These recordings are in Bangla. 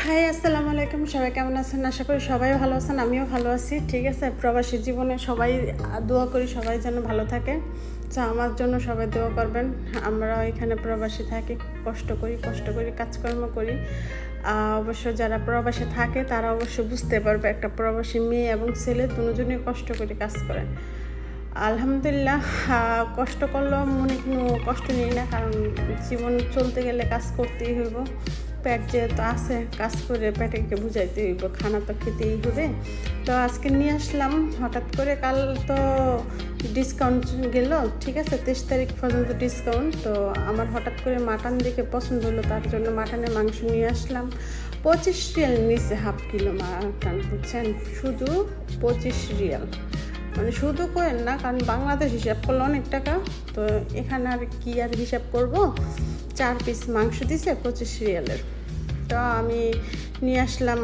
হাই, আসসালামু আলাইকুম। সবাই কেমন আছেন? আশা করি সবাই ভালো আছেন, আমিও ভালো আছি। ঠিক আছে, প্রবাসী জীবনে সবাই দোয়া করি সবাই যেন ভালো থাকে। তো আমার জন্য সবাই দোয়া করবেন। আমরা এখানে প্রবাসী থাকি, কষ্ট করি কাজকর্ম করি। অবশ্য যারা প্রবাসে থাকে তারা অবশ্য বুঝতে পারবে, একটা প্রবাসী মেয়ে এবং ছেলে দুজনেই কষ্ট করে কাজ করে। আলহামদুলিল্লাহ, কষ্ট করলেও মনে কোনো কষ্ট নেই না, কারণ জীবন চলতে গেলে কাজ করতেই হইব। পেট যেহেতু আছে, কাজ করে পেটকে বুঝাইতে হইব, খানা তো খেতেই হবে। তো আজকে নিয়ে আসলাম হঠাৎ করে। কাল তো ডিসকাউন্ট গেল, ঠিক আছে, 23 তারিখ পর্যন্ত ডিসকাউন্ট। তো আমার হঠাৎ করে মাটন দেখে পছন্দ হলো, তার জন্য মাটনের মাংস নিয়ে আসলাম। 25 রিয়াল নিচে হাফ কিলো মাটন, বুঝছেন, শুধু 25 রিয়াল। মানে শুধু করেন না, কারণ বাংলাদেশ হিসাব করলে অনেক টাকা। তো এখানে আর কি আর হিসাব করব, 4 পিস মাংস দিছে 25 রিয়ালের। তো আমি নিয়ে আসলাম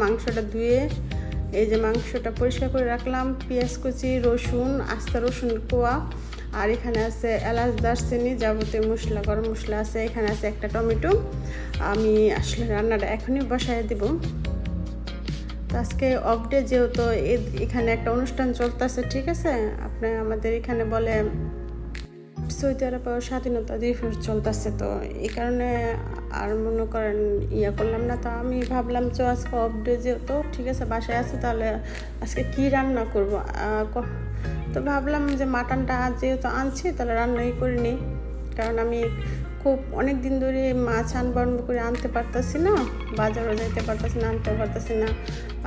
মাংসটা ধুয়ে, এই যে মাংসটা পরিষ্কার করে রাখলাম। পেঁয়াজ কুচি, রসুন, আস্তা রসুন কোয়া, আর এখানে আছে এলাচ, দারচিনি, যাবতীয় মশলা, গরম মশলা আছে। এখানে আছে একটা টমেটো। আমি আসলে রান্নাটা এখনই বসায় দেব। তো আজকে অফ ডে, যেহেতু এখানে একটা অনুষ্ঠান চলতেছে, ঠিক আছে, আপনি আমাদের এখানে বলে সৌদি আরবে স্বাধীনতা দিবস চলতেছে। তো এই কারণে আর মনে করেন করলাম না। তো আমি ভাবলাম যে আজকে অফ ডে যেহেতু, ঠিক আছে, বাসায় আছে, তাহলে আজকে কি রান্না করব। তো ভাবলাম যে মাটনটা যেহেতু আনছি, তাহলে রান্নাই করে নিই। কারণ আমি খুব অনেক দিন ধরে মাছ আনবো করে আনতে পারতেছি না, বাজারও যাইতে পারতেছি না, আনতেও পারতেছি না।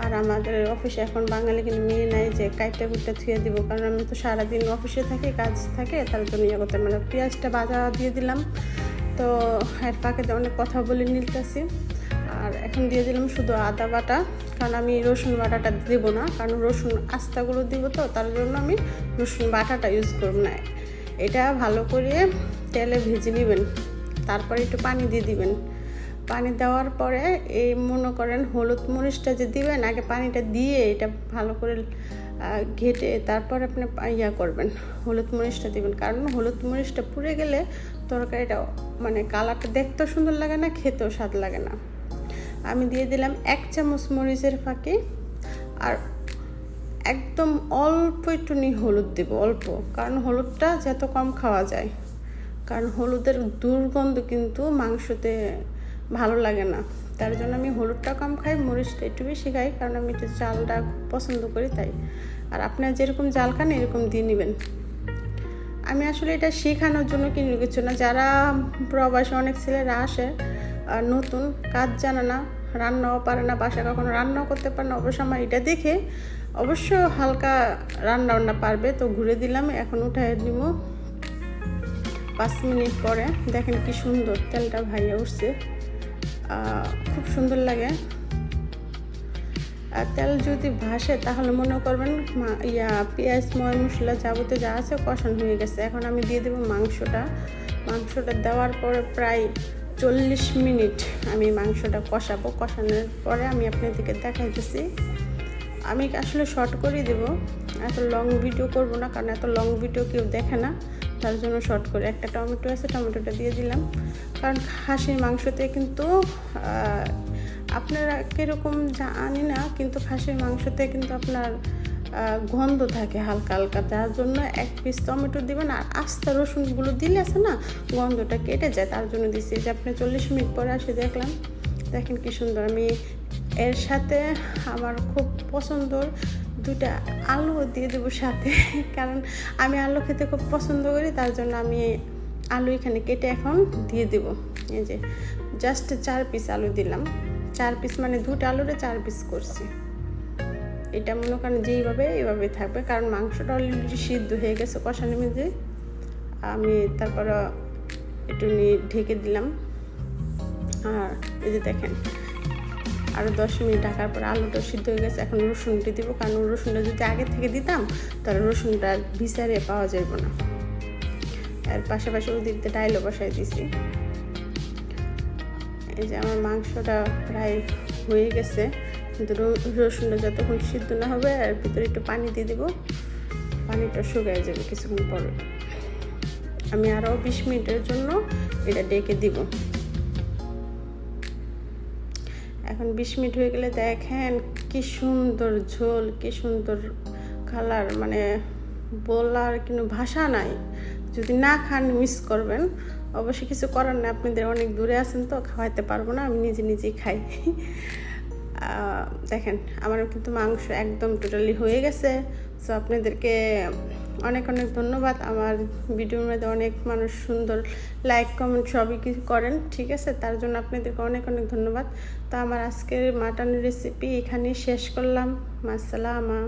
আর আমাদের অফিসে এখন বাঙালি কিন্তু মেয়ে নাই যে কাইটটা কুটটা থুয়ে দিব, কারণ আমি তো সারাদিন অফিসে থাকি, কাজ থাকে, তার জন্য করতে মানে পেঁয়াজটা ভাজা দিয়ে দিলাম। তো এর ফাঁকে অনেক কথা বলে নিতেছি। আর এখন দিয়ে দিলাম শুধু আদা বাটা, কারণ আমি রসুন বাটাটা দেবো না, কারণ রসুন আস্তাগুলো দিব, তো তার জন্য আমি রসুন বাটাটা ইউজ করব না। এটা ভালো করে তেলে ভেজে নেবেন, তারপরে একটু পানি দিয়ে দিবেন। পানি দেওয়ার পরে এই মনে করেন হলুদ মরিচটা যে দিবেন, আগে পানিটা দিয়ে এটা ভালো করে ঘেটে তারপর আপনি করবেন, হলুদ মরিচটা দিবেন। কারণ হলুদ মরিচটা পুড়ে গেলে তরকারিটা মানে কালারটা দেখতেও সুন্দর লাগে না, খেতেও স্বাদ লাগে না। আমি দিয়ে দিলাম 1 চামচ মরিচের ফাঁকি, আর একদম অল্প একটু হলুদ দেবো, অল্প, কারণ হলুদটা যত কম খাওয়া যায়, কারণ হলুদের দুর্গন্ধ কিন্তু মাংসতে ভালো লাগে না। তার জন্য আমি হলুদটা কম খাই, মরিচটা একটু বেশি খাই, কারণ আমি একটু জালটা পছন্দ করি তাই। আর আপনার যেরকম জাল খান এরকম দিয়ে নেবেন। আমি আসলে এটা শেখানোর জন্য কিনে কিছু না, যারা প্রবাসে অনেক ছেলেরা আসে নতুন, কাজ জানে না, রান্নাও পারে না, বাসা কখনো রান্নাও করতে পারে না, অবশ্য আমার এটা দেখে অবশ্য হালকা রান্না পারবে। তো ঘুরে দিলাম, এখন উঠায় দিব। 5 মিনিট পরে দেখেন কি সুন্দর তেলটা ভাইয়া উঠছে, খুব সুন্দর লাগে। আর তেল যদি ভাসে তাহলে মনে করবেন পেঁয়াজ, মশলা যাবতীয় যা আছে কষানো হয়ে গেছে। এখন আমি দিয়ে দেবো মাংসটা দেওয়ার পরে প্রায় 40 মিনিট আমি মাংসটা কষাবো। কষানোর পরে আমি আপনাদেরকে দেখাইতেছি। আমি আসলে শর্ট করে দেবো, এত লং ভিডিও করব না, কারণ এত লং ভিডিও কেউ দেখে না, তার জন্য শর্ট করে। একটা টমেটো আছে, টমেটোটা দিয়ে দিলাম, কারণ খাসির মাংসতে কিন্তু আপনারা কীরকম জানি না, কিন্তু খাসির মাংসতে কিন্তু আপনার গন্ধ থাকে হালকা হালকা, তার জন্য 1 পিস টমেটো দিবেন। আর আস্তা রসুনগুলো দিলে আছে না, গন্ধটা কেটে যায়, তার জন্য দিচ্ছি। যে আপনি 40 মিনিট পরে আসে দেখলাম, দেখেন কি সুন্দর। আমি এর সাথে আমার খুব পছন্দর 2টা আলু দিয়ে দেবো সাথে, কারণ আমি আলু খেতে খুব পছন্দ করি, তার জন্য আমি আলু এখানে কেটে এখন দিয়ে দেব। এই যে জাস্ট 4 পিস আলু দিলাম, 4 পিস মানে 2টা আলুরে 4 পিস করছি। এটা মনে করেন যেইভাবে এইভাবে থাকবে, কারণ মাংসটা অলরেডি সিদ্ধ হয়ে গেছে কষানোর মধ্যে। আমি তারপর একটু ঢেকে দিলাম। আর এই যে দেখেন আরও 10 মিনিট ঢাকার পর আলুটা সিদ্ধ হয়ে গেছে। এখন রসুনটি দিব, কারণ রসুনটা যদি আগে থেকে দিতাম তাহলে রসুনটা ভিসারে পাওয়া যাবে না। আর পাশাপাশি ওদিকে ডাইলও বসাই দিছি। এই যে আমার মাংসটা প্রায় হয়ে গেছে, কিন্তু রসুনটা যতক্ষণ সিদ্ধ না হবে, আর ভিতরে একটু পানি দিয়ে দেবো, পানিটা শুকায় যাবে কিছুক্ষণ পরে। আমি আরও 20 মিনিটের জন্য এটা ডেকে দিব। এখন 20 মিনিট হয়ে গেলে দেখেন কি সুন্দর ঝোল, কি সুন্দর কালার, মানে বলার কোনো ভাষা নাই। যদি না খান মিস করবেন। অবশ্যই কিছু করার না, আপনাদের অনেক দূরে আছেন তো খাওয়াইতে পারবো না, আমি নিজেই খাই। দেখেন আমার কিন্তু মাংস একদম টোটালি হয়ে গেছে। সো আপনাদেরকে অনেক ধন্যবাদ। আমার ভিডিওর মধ্যে অনেক মানুষ সুন্দর লাইক কমেন্ট সবই কিছু করেন, ঠিক আছে, তার জন্য আপনাদেরকে অনেক ধন্যবাদ। তো আমার আজকের মাটন রেসিপি এখানেই শেষ করলাম। মাসালামা।